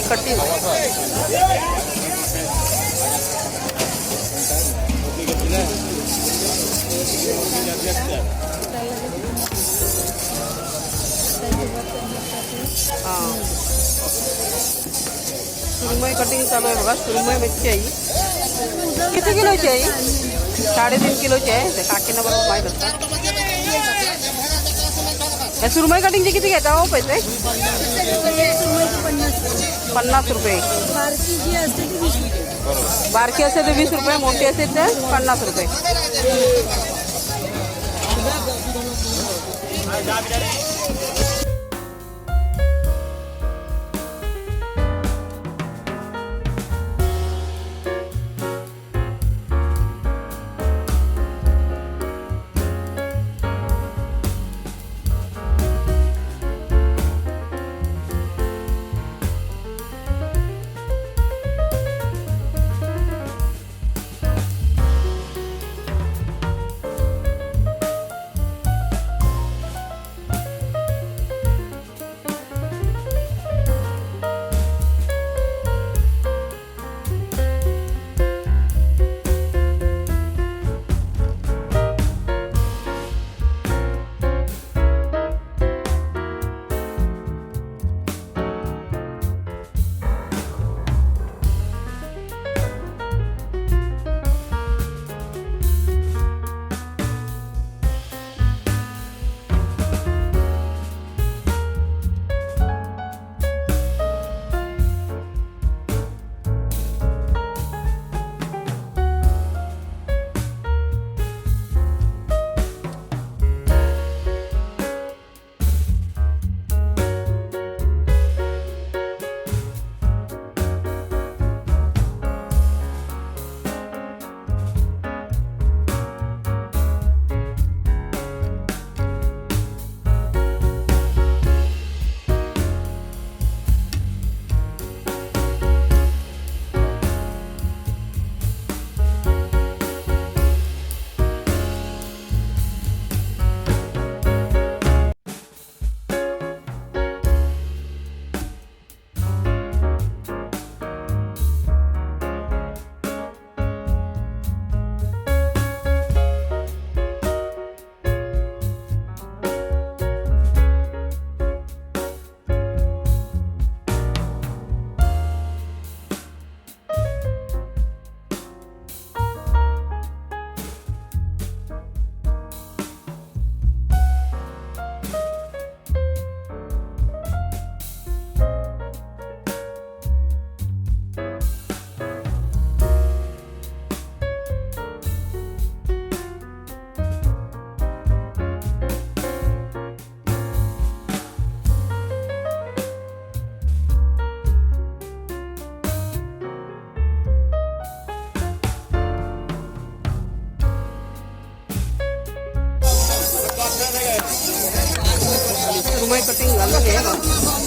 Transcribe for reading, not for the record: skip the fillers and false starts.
Cutting हां सुरमई cutting चालू आहे बघा. सुरमई मच्छी आहे. किती किलोची आहे? 3.5 किलोची आहे. ते काकींना बरोबर माहीत असतात. या सुरमई कटिंगचे किती घेता हो पैसे? 50 रुपये. बारकी असेल तर 20 रुपये, मोठी असेल तर 50 रुपये. सुरमई कटिंग झालेली आहे.